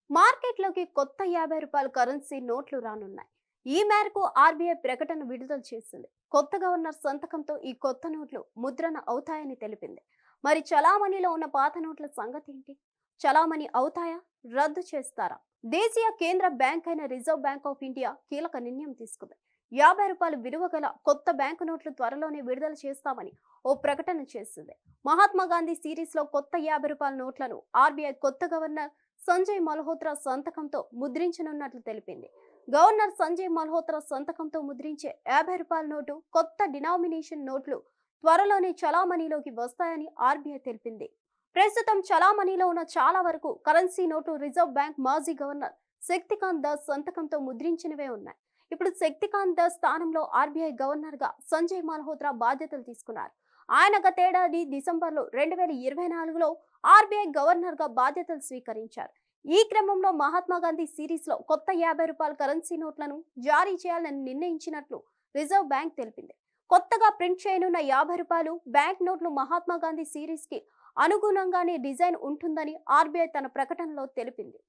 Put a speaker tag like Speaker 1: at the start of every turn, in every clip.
Speaker 1: మార్కెట్లోకి కొత్త రూ. 50 కరెన్సీ నోట్లు రానున్నాయి. ఈ మేరకు ఆర్బీఐ ప్రకటన విడుదల చేసింది. కొత్త గవర్నర్ సంతకంతో ఈ కొత్త నోట్లు ముద్రణ అవుతాయని తెలిపింది. మరి చలామణిలో ఉన్న పాత నోట్ల సంగతి ఏంటి? చలామణి అవుతాయా? రద్దు చేస్తారా? దేశీయ కేంద్ర బ్యాంక్ అయిన రిజర్వ్ బ్యాంక్ ఆఫ్ ఇండియా కీలక నిర్ణయం తీసుకుంది. రూ. 50 విలువ గల కొత్త బ్యాంకు నోట్లు త్వరలోనే విడుదల చేస్తామని ఓ ప్రకటన చేసింది. మహాత్మా గాంధీ సిరీస్ లో కొత్త రూ. 50 నోట్లను ఆర్బీఐ కొత్త గవర్నర్ సంజయ్ మల్హోత్రా సంతకంతో ముద్రించనున్నట్లు తెలిపింది. గవర్నర్ సంజయ్ మల్హోత్రా సంతకంతో ముద్రించే రూ. 50 నోటు కొత్త డినామినేషన్ నోట్లు త్వరలోనే చలామణిలోకి వస్తాయని ఆర్బీఐ తెలిపింది. ప్రస్తుతం చలామణిలో ఉన్న చాలా వరకు కరెన్సీ నోటు రిజర్వ్ బ్యాంక్ మాజీ గవర్నర్ శక్తికాంత్ దాస్ సంతకంతో ముద్రించినవే ఉన్నాయి. ఇప్పుడు శక్తికాంత్ దాస్ స్థానంలో ఆర్బీఐ గవర్నర్ గా సంజయ్ మల్హోత్రా బాధ్యతలు తీసుకున్నారు. ఆయన గతేడాది డిసెంబర్లో 2024లో ఆర్బీఐ గవర్నర్ గా బాధ్యతలు స్వీకరించారు. ఈ క్రమంలో మహాత్మా గాంధీ సిరీస్ లో కొత్త రూ. 50 కరెన్సీ నోట్లను జారీ చేయాలని నిర్ణయించినట్లు రిజర్వ్ బ్యాంక్ తెలిపింది. కొత్తగా ప్రింట్ చేయనున్న రూ. 50 బ్యాంక్ నోట్లు మహాత్మా గాంధీ సిరీస్ కి అనుగుణంగానే డిజైన్ ఉంటుందని ఆర్బీఐ తన ప్రకటనలో తెలిపింది.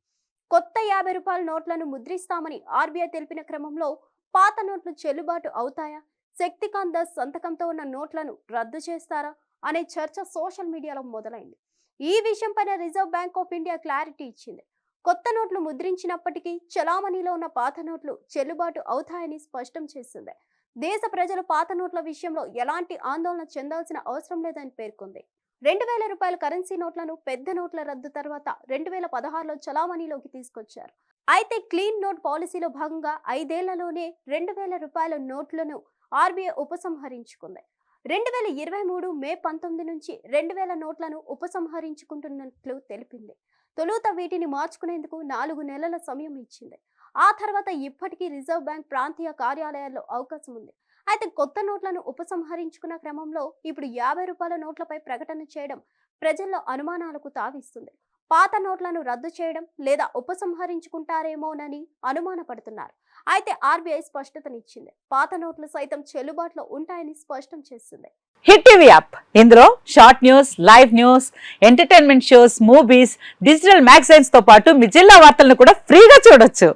Speaker 1: కొత్త రూ. 50 నోట్లను ముద్రిస్తామని ఆర్బీఐ తెలిపిన క్రమంలో పాత నోట్లు చెల్లుబాటు అవుతాయా? శక్తికాంత్ దాస్ సంతకంతో ఉన్న నోట్లను రద్దు చేస్తారా అనే చర్చ సోషల్ మీడియాలో మొదలైంది. ఈ విషయంపైన Reserve Bank of India clarity ఇచ్చింది. కొత్త నోట్లు ముద్రించినప్పటికీ చలామణిలో ఉన్న పాత నోట్లు చెల్లుబాటు అవుతాయని స్పష్టం చేసింది. దేశ ప్రజలు పాత నోట్ల విషయంలో ఎలాంటి ఆందోళన చెందాల్సిన అవసరం లేదని పేర్కొంది. రూ. 2000 కరెన్సీ నోట్లను పెద్ద నోట్ల రద్దు తర్వాత 2016లో చలామణిలోకి తీసుకొచ్చారు. అయితే క్లీన్ నోట్ పాలసీలో భాగంగా 5 ఏళ్లలోనే రూ. 2000 నోట్లను ఆర్బీఐ ఉపసంహరించుకుంది. 2023 మే 19 నుంచి 2000 నోట్లను ఉపసంహరించుకుంటున్నట్లు తెలిపింది. తొలుత వీటిని మార్చుకునేందుకు 4 నెలల సమయం ఇచ్చింది. ఆ తర్వాత ఇప్పటికీ రిజర్వ్ బ్యాంక్ ప్రాంతీయ కార్యాలయాల్లో అవకాశం ఉంది. అయితే కొత్త నోట్లను ఉపసంహరించుకున్న క్రమంలో ఇప్పుడు రూ. 50 నోట్లపై ప్రకటన చేయడం ప్రజల్లో అనుమానాలకు తావిస్తుంది. పాత నోట్లను రద్దు చేయడం లేదా ఉపసంహరించుకుంటారేమోనని అనుమానపడుతున్నారు. అయితే ఆర్బీఐ స్పష్టతనిచ్చింది. పాత నోట్లు సైతం చెల్లుబాటులో ఉంటాయని స్పష్టం చేసింది.
Speaker 2: హిట్ టీవీ యాప్, ఇందులో short news, live news, entertainment shows, movies, digital magazines తో పాటు మీ జిల్లా వార్తలను కూడా ఫ్రీగా చూడొచ్చు.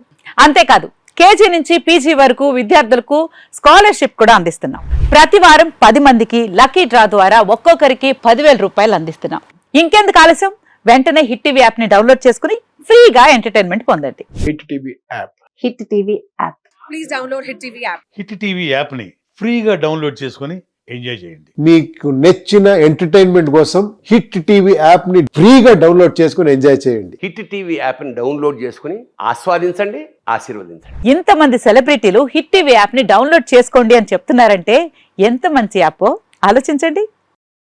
Speaker 2: అంతేకాదు కేజీ నుంచి పీజీ వరకు విద్యార్థులకు స్కాలర్షిప్ కూడా అందిస్తున్నాం. ప్రతి వారం 10 మందికి లక్కీ డ్రా ద్వారా ఒక్కొక్కరికి 10,000 రూపాయలు అందిస్తున్నాం. ఇంకెందుకు ఆలస్యం, వెంటనే హిట్ టీవీ యాప్ ని డౌన్లోడ్ చేసుకుని ఫ్రీగా ఎంటర్టైన్మెంట్ పొందండి.
Speaker 3: Hit TV app.
Speaker 2: Hit TV app.
Speaker 4: Please download hit TV app.
Speaker 5: Hit TV app ని ఫ్రీగా డౌన్లోడ్ చేసుకుని ఎంజాయ్ చేయండి.
Speaker 3: మీకు నచ్చిన ఎంటర్టైన్మెంట్ కోసం హిట్ టీవీ యాప్ ని ఫ్రీగా డౌన్లోడ్ చేసుకుని ఎంజాయ్ చేయండి.
Speaker 6: హిట్ టీవీ యాప్ ని డౌన్లోడ్ చేసుకుని ఆస్వాదించండి, ఆశీర్వదించండి.
Speaker 2: ఇంతమంది సెలబ్రిటీలు హిట్ టీవీ యాప్ ని డౌన్లోడ్ చేసుకోండి అని చెప్తున్నారంటే ఎంత మంచి యాప్ ఆలోచించండి.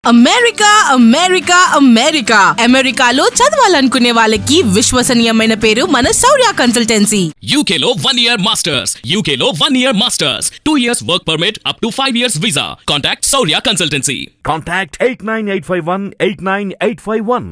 Speaker 4: అమెరికా అమెరికా అమెరికా అమెరికాలో చదవాలనుకునే వాళ్ళకి విశ్వసనీయమైన పేరు మన శౌర్య కన్సల్టెన్సీ.
Speaker 7: UK లో 1 year masters. UK లో 1 year masters. 2 years work permit up to 5 years visa. Contact Saurya Consultancy.
Speaker 8: Contact 89851 89851.